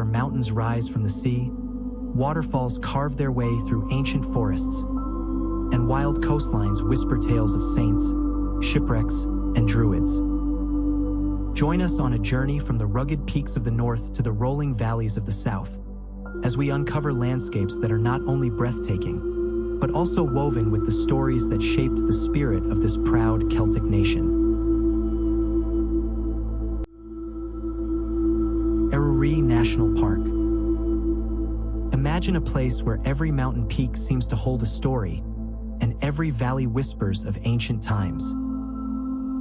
where mountains rise from the sea, waterfalls carve their way through ancient forests, and wild coastlines whisper tales of saints, shipwrecks, and druids. Join us on a journey from the rugged peaks of the north to the rolling valleys of the south, as we uncover landscapes that are not only breathtaking, but also woven with the stories that shaped the spirit of this proud Celtic nation. Eryri National Park. Imagine a place where every mountain peak seems to hold a story, and every valley whispers of ancient times.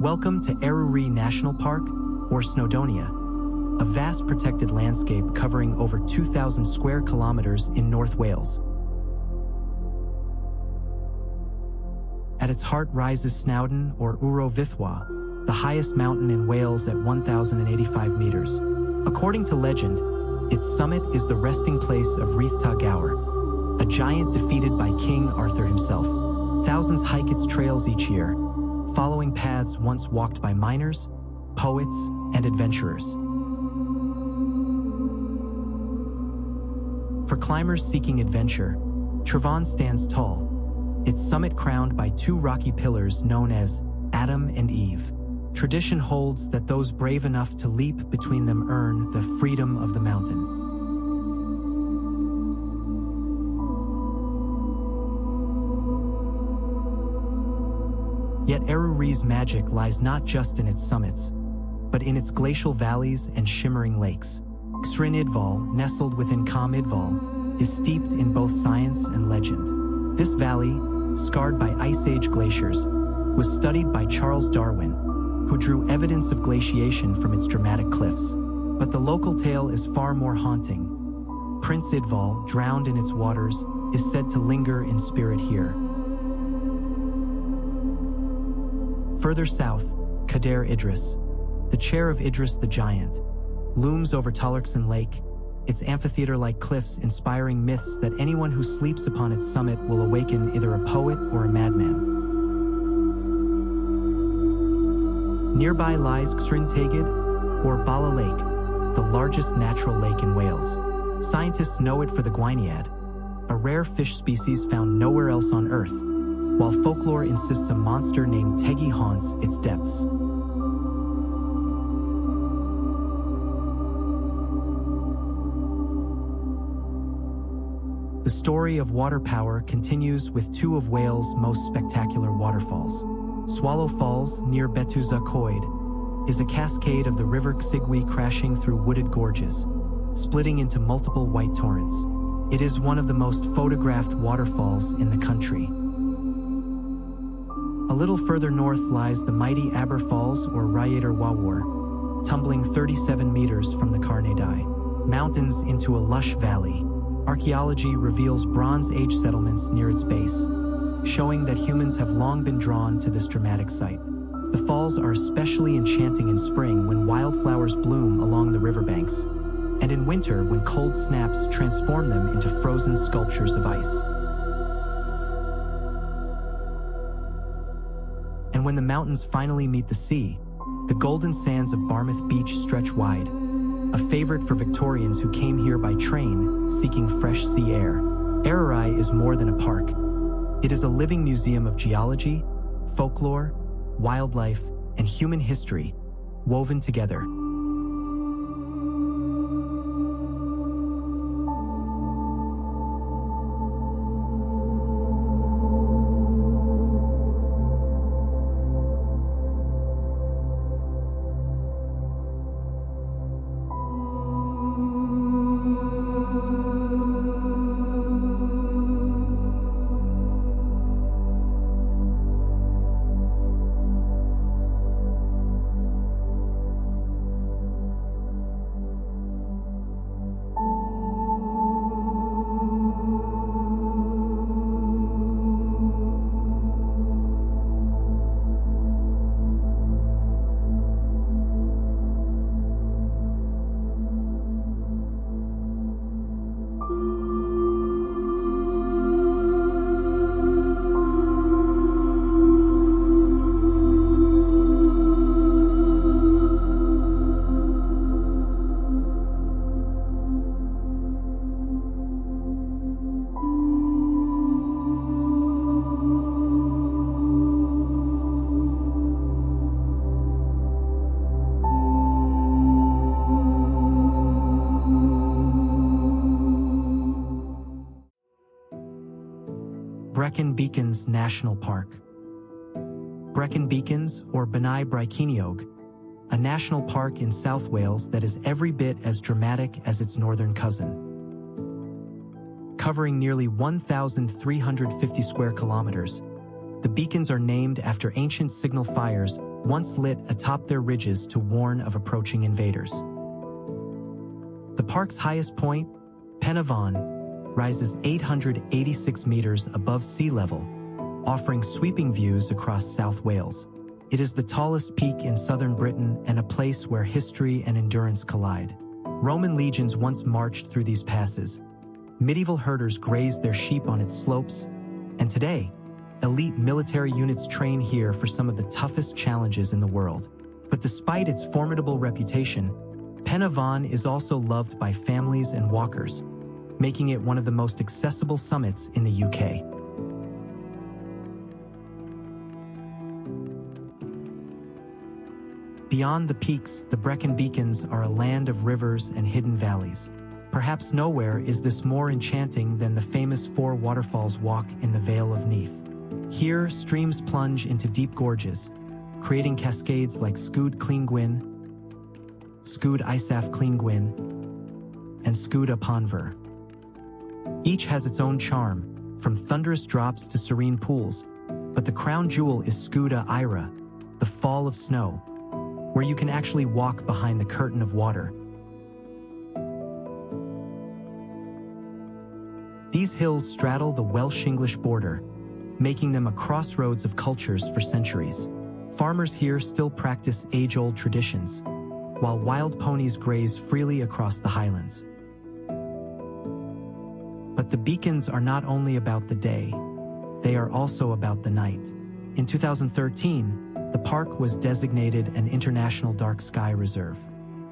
Welcome to Eryri National Park, or Snowdonia, a vast protected landscape covering over 2,000 square kilometers in North Wales. At its heart rises Snowdon, or Uro Vithwa, the highest mountain in Wales at 1,085 meters. According to legend, its summit is the resting place of Rhithta Gower, a giant defeated by King Arthur himself. Thousands hike its trails each year, following paths once walked by miners, poets, and adventurers. For climbers seeking adventure, Tryfan stands tall, its summit crowned by two rocky pillars known as Adam and Eve. Tradition holds that those brave enough to leap between them earn the freedom of the mountain. Yet Eryri's magic lies not just in its summits, but in its glacial valleys and shimmering lakes. Eryri Idval, nestled within Cam Idval, is steeped in both science and legend. This valley, scarred by Ice Age glaciers, was studied by Charles Darwin, who drew evidence of glaciation from its dramatic cliffs. But the local tale is far more haunting. Prince Idval, drowned in its waters, is said to linger in spirit here. Further south, Cadair Idris, the chair of Idris the Giant, looms over Tullarkson Lake, its amphitheater-like cliffs inspiring myths that anyone who sleeps upon its summit will awaken either a poet or a madman. Nearby lies Cwryn Teigydd, or Bala Lake, the largest natural lake in Wales. Scientists know it for the Gwyniad, a rare fish species found nowhere else on Earth, while folklore insists a monster named Teggy haunts its depths. The story of water power continues with two of Wales' most spectacular waterfalls. Swallow Falls, near Betusa Coed, is a cascade of the River Csigwi crashing through wooded gorges, splitting into multiple white torrents. It is one of the most photographed waterfalls in the country. A little further north lies the mighty Aber Falls, or Rhaeadr Wawr, tumbling 37 meters from the Carnadai Mountains into a lush valley. Archaeology reveals Bronze Age settlements near its base, showing that humans have long been drawn to this dramatic site. The falls are especially enchanting in spring when wildflowers bloom along the riverbanks, and in winter when cold snaps transform them into frozen sculptures of ice. And when the mountains finally meet the sea, the golden sands of Barmouth Beach stretch wide, a favorite for Victorians who came here by train seeking fresh sea air. Eryri is more than a park. It is a living museum of geology, folklore, wildlife, and human history, woven together. Brecon Beacons National Park. Brecon Beacons, or Bannau Brycheiniog, a national park in South Wales that is every bit as dramatic as its northern cousin. Covering nearly 1,350 square kilometers, the beacons are named after ancient signal fires once lit atop their ridges to warn of approaching invaders. The park's highest point, Pen y Fan, rises 886 meters above sea level, offering sweeping views across South Wales. It is the tallest peak in southern Britain and a place where history and endurance collide. Roman legions once marched through these passes. Medieval herders grazed their sheep on its slopes, and today, elite military units train here for some of the toughest challenges in the world. But despite its formidable reputation, Pen y Fan is also loved by families and walkers, making it one of the most accessible summits in the UK. Beyond the peaks, the Brecon Beacons are a land of rivers and hidden valleys. Perhaps nowhere is this more enchanting than the famous 4 waterfalls walk in the Vale of Neath. Here, streams plunge into deep gorges, creating cascades like Sgwd Llyn, Sgwd Isaf Llyn, and Sgwd y Panfur. Each has its own charm, from thunderous drops to serene pools, but the crown jewel is Sgwd y Eryri, the fall of snow, where you can actually walk behind the curtain of water. These hills straddle the Welsh-English border, making them a crossroads of cultures for centuries. Farmers here still practice age-old traditions, while wild ponies graze freely across the highlands. But the beacons are not only about the day, they are also about the night. In 2013, the park was designated an International Dark Sky Reserve.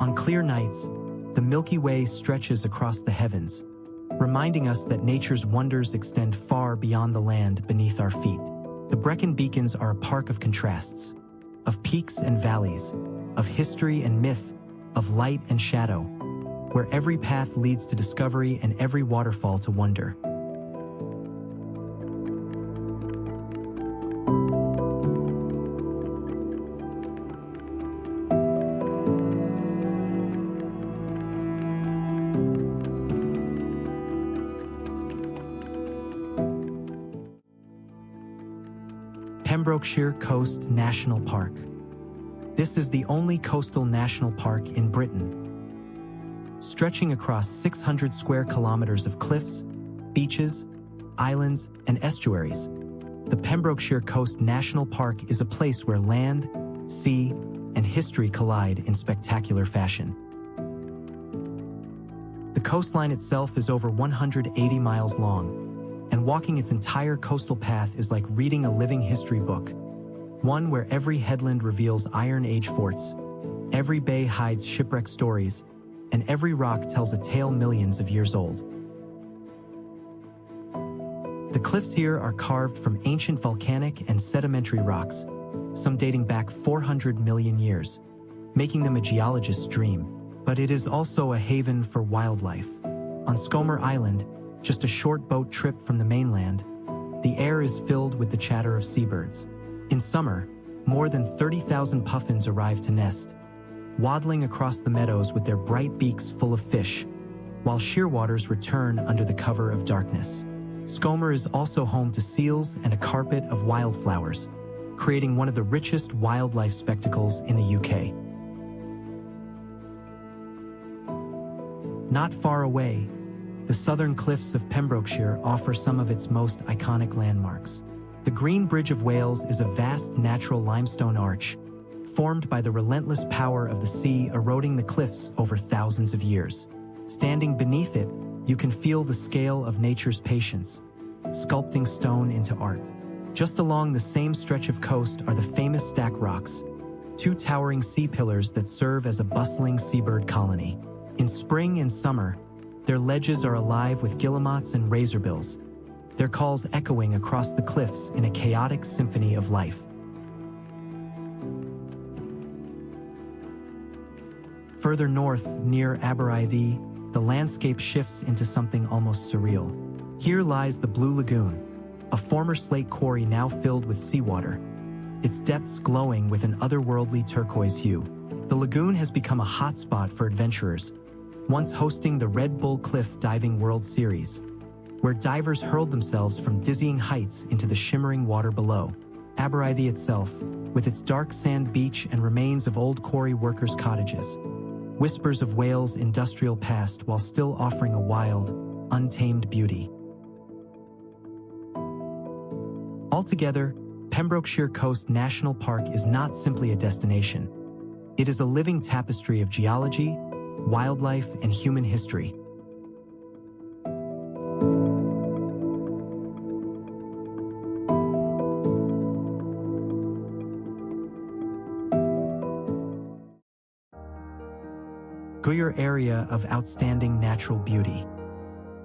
On clear nights, the Milky Way stretches across the heavens, reminding us that nature's wonders extend far beyond the land beneath our feet. The Brecon Beacons are a park of contrasts, of peaks and valleys, of history and myth, of light and shadow, where every path leads to discovery and every waterfall to wonder. Pembrokeshire Coast National Park. This is the only coastal national park in Britain. Stretching across 600 square kilometers of cliffs, beaches, islands, and estuaries, the Pembrokeshire Coast National Park is a place where land, sea, and history collide in spectacular fashion. The coastline itself is over 180 miles long, and walking its entire coastal path is like reading a living history book, one where every headland reveals Iron Age forts, every bay hides shipwreck stories, and every rock tells a tale millions of years old. The cliffs here are carved from ancient volcanic and sedimentary rocks, some dating back 400 million years, making them a geologist's dream. But it is also a haven for wildlife. On Scomer Island, just a short boat trip from the mainland, the air is filled with the chatter of seabirds. In summer, more than 30,000 puffins arrive to nest, waddling across the meadows with their bright beaks full of fish, while shearwaters return under the cover of darkness. Scomer is also home to seals and a carpet of wildflowers, creating one of the richest wildlife spectacles in the UK. Not far away, the southern cliffs of Pembrokeshire offer some of its most iconic landmarks. The Green Bridge of Wales is a vast natural limestone arch, formed by the relentless power of the sea eroding the cliffs over thousands of years. Standing beneath it, you can feel the scale of nature's patience, sculpting stone into art. Just along the same stretch of coast are the famous Stack Rocks, 2 towering sea pillars that serve as a bustling seabird colony. In spring and summer, their ledges are alive with guillemots and razorbills, their calls echoing across the cliffs in a chaotic symphony of life. Further north, near Eryri, the landscape shifts into something almost surreal. Here lies the Blue Lagoon, a former slate quarry now filled with seawater, its depths glowing with an otherworldly turquoise hue. The lagoon has become a hotspot for adventurers, once hosting the Red Bull Cliff Diving World Series, where divers hurled themselves from dizzying heights into the shimmering water below. Aberystwyth itself, with its dark sand beach and remains of old quarry workers' cottages, whispers of Wales' industrial past while still offering a wild, untamed beauty. Altogether, Pembrokeshire Coast National Park is not simply a destination. It is a living tapestry of geology, wildlife, and human history. Gower Area of Outstanding Natural Beauty.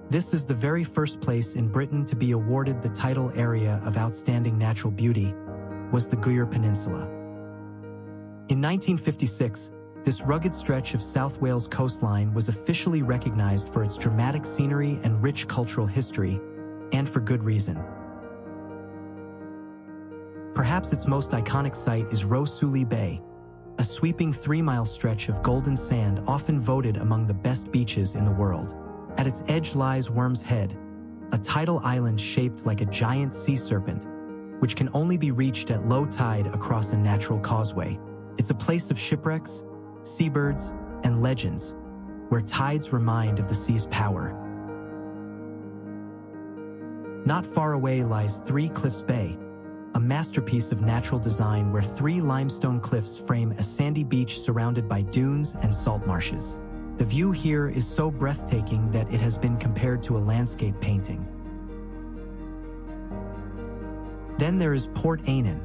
This is the very first place in Britain to be awarded the title Area of Outstanding Natural Beauty, was the Gower Peninsula. In 1956, this rugged stretch of South Wales coastline was officially recognized for its dramatic scenery and rich cultural history, and for good reason. Perhaps its most iconic site is Rhosuli Bay, a sweeping 3-mile stretch of golden sand often voted among the best beaches in the world. At its edge lies Worm's Head, a tidal island shaped like a giant sea serpent, which can only be reached at low tide across a natural causeway. It's a place of shipwrecks, seabirds, and legends, where tides remind of the sea's power. Not far away lies Three Cliffs Bay, a masterpiece of natural design where 3 limestone cliffs frame a sandy beach surrounded by dunes and salt marshes. The view here is so breathtaking that it has been compared to a landscape painting. Then there is Port Enan,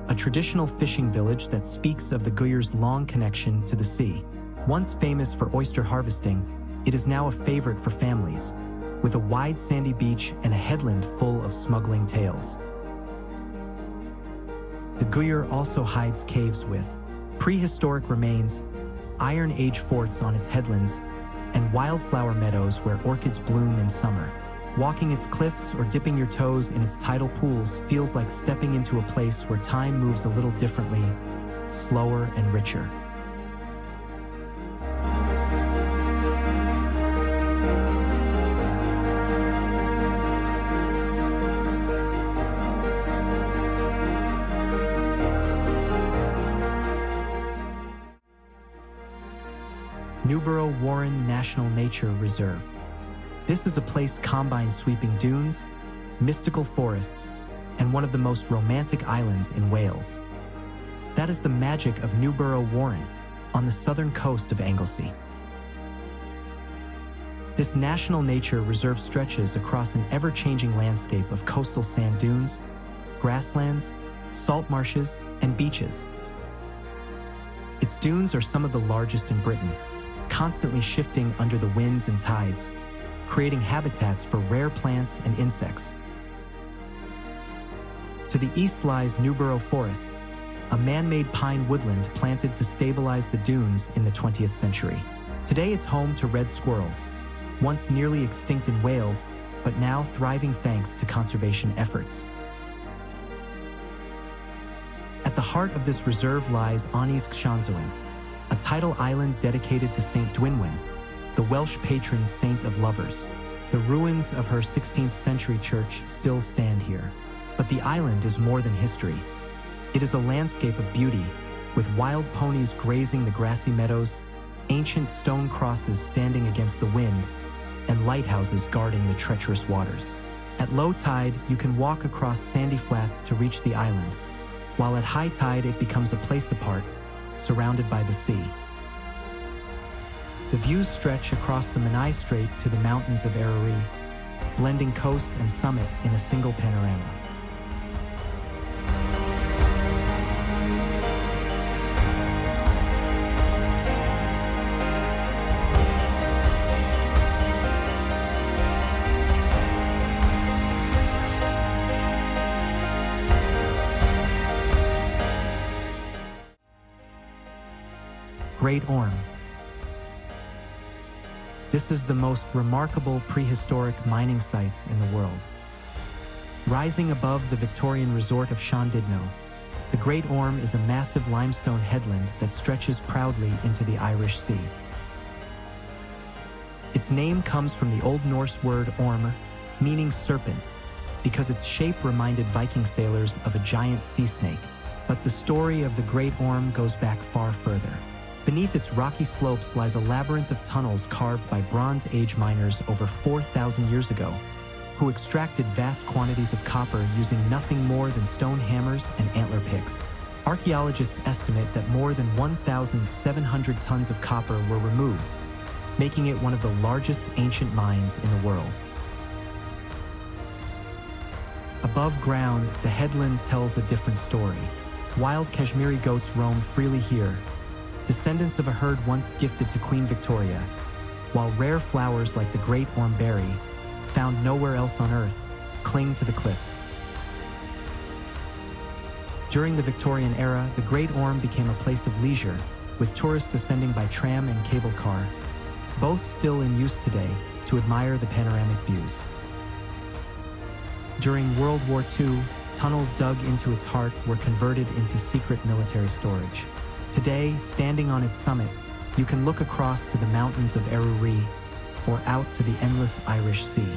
a traditional fishing village that speaks of the Gower's long connection to the sea. Once famous for oyster harvesting, it is now a favorite for families, with a wide sandy beach and a headland full of smuggling tales. The Gower also hides caves with prehistoric remains, Iron Age forts on its headlands, and wildflower meadows where orchids bloom in summer. Walking its cliffs or dipping your toes in its tidal pools feels like stepping into a place where time moves a little differently, slower and richer. Newborough Warren National Nature Reserve. This is a place combines sweeping dunes, mystical forests, and one of the most romantic islands in Wales. That is the magic of Newborough Warren, on the southern coast of Anglesey. This national nature reserve stretches across an ever-changing landscape of coastal sand dunes, grasslands, salt marshes, and beaches. Its dunes are some of the largest in Britain, constantly shifting under the winds and tides, creating habitats for rare plants and insects. To the east lies Newborough Forest, a man-made pine woodland planted to stabilize the dunes in the 20th century. Today it's home to red squirrels, once nearly extinct in Wales, but now thriving thanks to conservation efforts. At the heart of this reserve lies Ynys Llanddwyn, a tidal island dedicated to Saint Dwynwen, the Welsh patron saint of lovers. The ruins of her 16th century church still stand here. But the island is more than history. It is a landscape of beauty, with wild ponies grazing the grassy meadows, ancient stone crosses standing against the wind, and lighthouses guarding the treacherous waters. At low tide, you can walk across sandy flats to reach the island, while at high tide it becomes a place apart, surrounded by the sea. The views stretch across the Menai Strait to the mountains of Eryri, blending coast and summit in a single panorama. Great Orme. This is the most remarkable prehistoric mining sites in the world. Rising above the Victorian resort of Llandudno, the Great Orme is a massive limestone headland that stretches proudly into the Irish Sea. Its name comes from the Old Norse word orm, meaning serpent, because its shape reminded Viking sailors of a giant sea snake. But the story of the Great Orme goes back far further. Beneath its rocky slopes lies a labyrinth of tunnels carved by Bronze Age miners over 4,000 years ago, who extracted vast quantities of copper using nothing more than stone hammers and antler picks. Archaeologists estimate that more than 1,700 tons of copper were removed, making it one of the largest ancient mines in the world. Above ground, the headland tells a different story. Wild Kashmiri goats roam freely here, descendants of a herd once gifted to Queen Victoria, while rare flowers like the Great Orme berry, found nowhere else on Earth, cling to the cliffs. During the Victorian era, the Great Orme became a place of leisure, with tourists ascending by tram and cable car, both still in use today, to admire the panoramic views. During World War II, tunnels dug into its heart were converted into secret military storage. Today, standing on its summit, you can look across to the mountains of Eryri or out to the endless Irish Sea.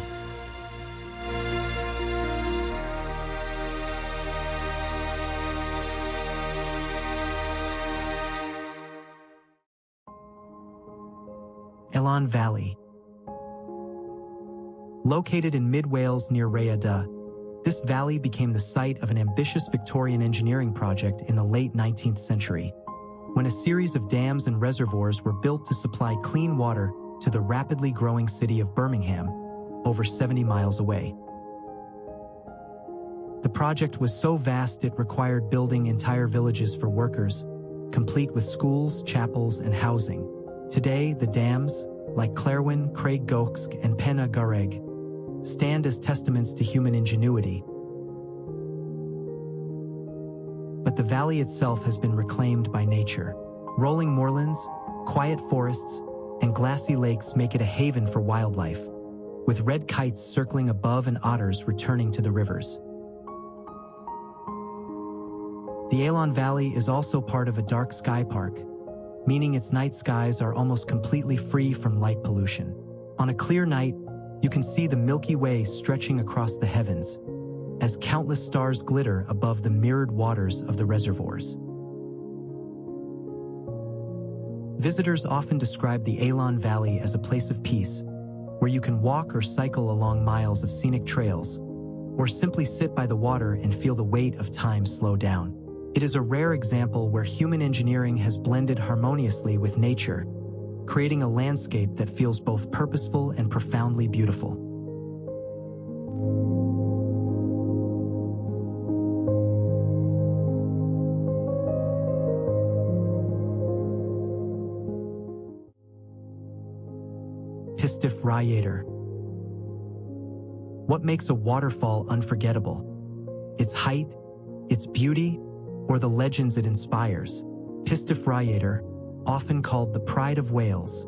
Elan Valley. Located in mid-Wales near Rhaeadr, this valley became the site of an ambitious Victorian engineering project in the late 19th century, when a series of dams and reservoirs were built to supply clean water to the rapidly growing city of Birmingham, over 70 miles away. The project was so vast it required building entire villages for workers, complete with schools, chapels, and housing. Today, the dams, like Clairwyn, Craiggoch, and Penna Garreg, stand as testaments to human ingenuity. But the valley itself has been reclaimed by nature. Rolling moorlands, quiet forests, and glassy lakes make it a haven for wildlife, with red kites circling above and otters returning to the rivers. The Elan Valley is also part of a dark sky park, meaning its night skies are almost completely free from light pollution. On a clear night, you can see the Milky Way stretching across the heavens, as countless stars glitter above the mirrored waters of the reservoirs. Visitors often describe the Elan Valley as a place of peace, where you can walk or cycle along miles of scenic trails, or simply sit by the water and feel the weight of time slow down. It is a rare example where human engineering has blended harmoniously with nature, creating a landscape that feels both purposeful and profoundly beautiful. Pistyll Rhaeadr. What makes a waterfall unforgettable? Its height, its beauty, or the legends it inspires? Pistyll Rhaeadr, often called the Pride of Wales,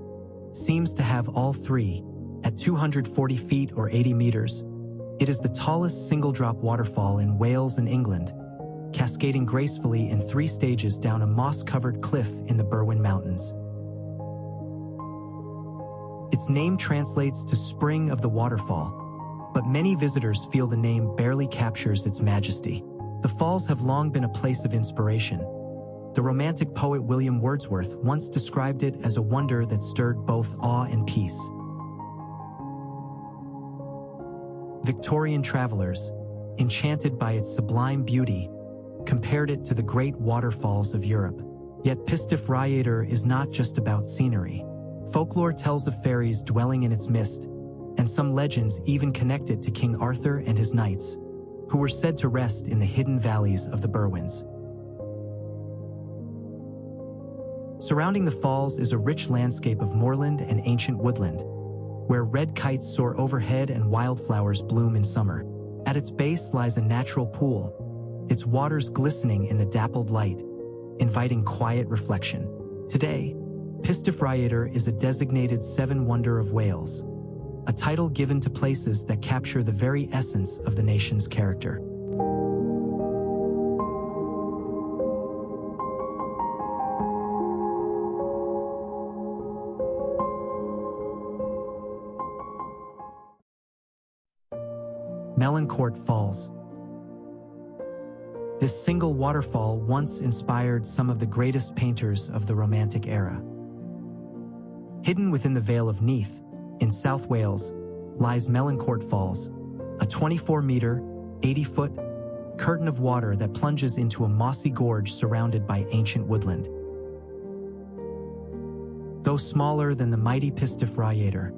seems to have all three. At 240 feet or 80 meters, it is the tallest single-drop waterfall in Wales and England, cascading gracefully in 3 stages down a moss-covered cliff in the Berwyn Mountains. Its name translates to Spring of the Waterfall, but many visitors feel the name barely captures its majesty. The falls have long been a place of inspiration. The Romantic poet William Wordsworth once described it as a wonder that stirred both awe and peace. Victorian travelers, enchanted by its sublime beauty, compared it to the great waterfalls of Europe. Yet Pistyll Rhaeadr is not just about scenery. Folklore tells of fairies dwelling in its mist, and some legends even connect it to King Arthur and his knights, who were said to rest in the hidden valleys of the Berwyns. Surrounding the falls is a rich landscape of moorland and ancient woodland, where red kites soar overhead and wildflowers bloom in summer. At its base lies a natural pool, its waters glistening in the dappled light, inviting quiet reflection. Today, Pistyll Rhaeadr is a designated Seven Wonder of Wales, a title given to places that capture the very essence of the nation's character. Melincourt Falls. This single waterfall once inspired some of the greatest painters of the Romantic era. Hidden within the Vale of Neath, in South Wales, lies Melincourt Falls, a 24-meter, 80-foot curtain of water that plunges into a mossy gorge surrounded by ancient woodland. Though smaller than the mighty Pistyll Rhaeadr,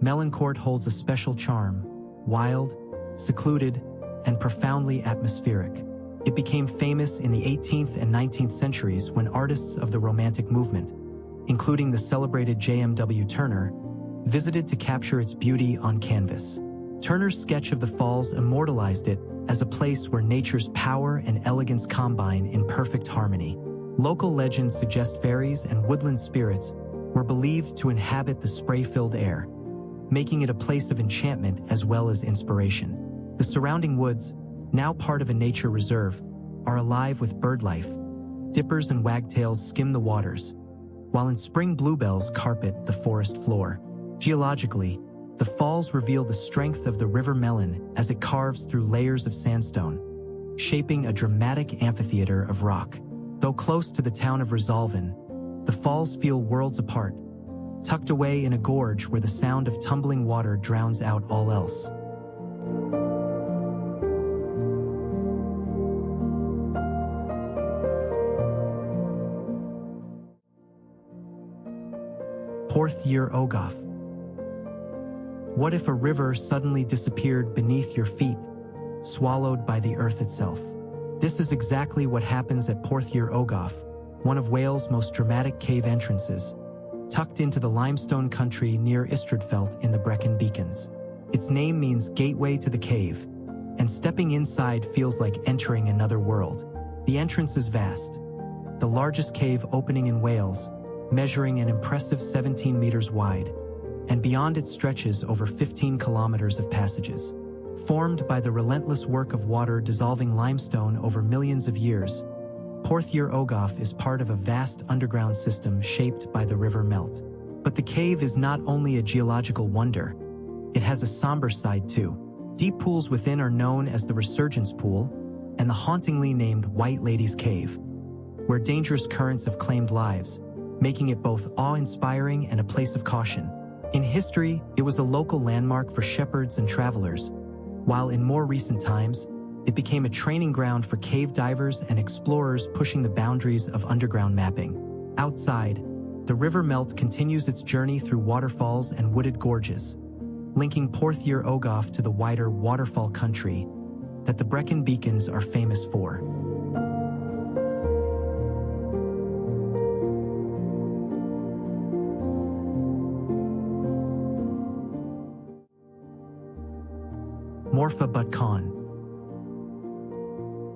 Melincourt holds a special charm, wild, secluded, and profoundly atmospheric. It became famous in the 18th and 19th centuries when artists of the Romantic movement, including the celebrated J.M.W. Turner, visited to capture its beauty on canvas. Turner's sketch of the falls immortalized it as a place where nature's power and elegance combine in perfect harmony. Local legends suggest fairies and woodland spirits were believed to inhabit the spray-filled air, making it a place of enchantment as well as inspiration. The surrounding woods, now part of a nature reserve, are alive with bird life. Dippers and wagtails skim the waters, while in spring bluebells carpet the forest floor. Geologically, the falls reveal the strength of the River Melon as it carves through layers of sandstone, shaping a dramatic amphitheater of rock. Though close to the town of Resolven, the falls feel worlds apart, tucked away in a gorge where the sound of tumbling water drowns out all else. Porth year Ogof. What if a river suddenly disappeared beneath your feet, swallowed by the earth itself? This is exactly what happens at Porth year Ogof, one of Wales' most dramatic cave entrances, tucked into the limestone country near Ystrad in the Brecon Beacons. Its name means gateway to the cave, and stepping inside feels like entering another world. The entrance is vast, the largest cave opening in Wales, measuring an impressive 17 meters wide, and beyond it stretches over 15 kilometers of passages. Formed by the relentless work of water dissolving limestone over millions of years, Porth year Ogof is part of a vast underground system shaped by the river melt. But the cave is not only a geological wonder, it has a somber side too. Deep pools within are known as the Resurgence Pool and the hauntingly named White Lady's Cave, where dangerous currents have claimed lives, making it both awe-inspiring and a place of caution. In history, it was a local landmark for shepherds and travelers, while in more recent times, it became a training ground for cave divers and explorers pushing the boundaries of underground mapping. Outside, the river melt continues its journey through waterfalls and wooded gorges, linking Porth year Ogof to the wider waterfall country that the Brecon Beacons are famous for. Morfa Butcon.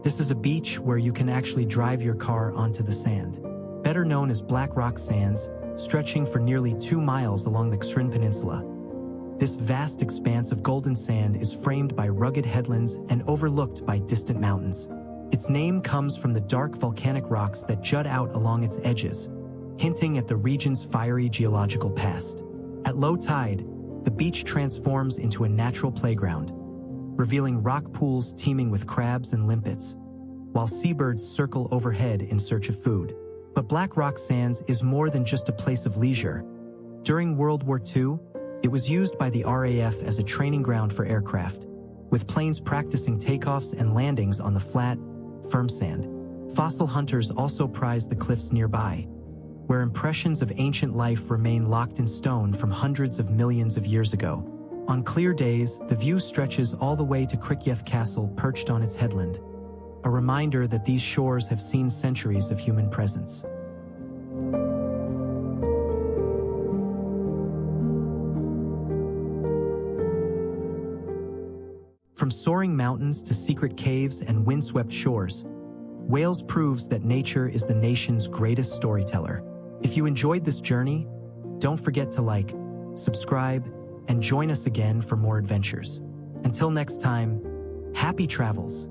This is a beach where you can actually drive your car onto the sand. Better known as Black Rock Sands, stretching for nearly 2 miles along the Eryri Peninsula. This vast expanse of golden sand is framed by rugged headlands and overlooked by distant mountains. Its name comes from the dark volcanic rocks that jut out along its edges, hinting at the region's fiery geological past. At low tide, the beach transforms into a natural playground, revealing rock pools teeming with crabs and limpets, while seabirds circle overhead in search of food. But Black Rock Sands is more than just a place of leisure. During World War II, it was used by the RAF as a training ground for aircraft, with planes practicing takeoffs and landings on the flat, firm sand. Fossil hunters also prize the cliffs nearby, where impressions of ancient life remain locked in stone from hundreds of millions of years ago. On clear days, the view stretches all the way to Criccieth Castle perched on its headland, a reminder that these shores have seen centuries of human presence. From soaring mountains to secret caves and windswept shores, Wales proves that nature is the nation's greatest storyteller. If you enjoyed this journey, don't forget to like, subscribe, and join us again for more adventures. Until next time, happy travels.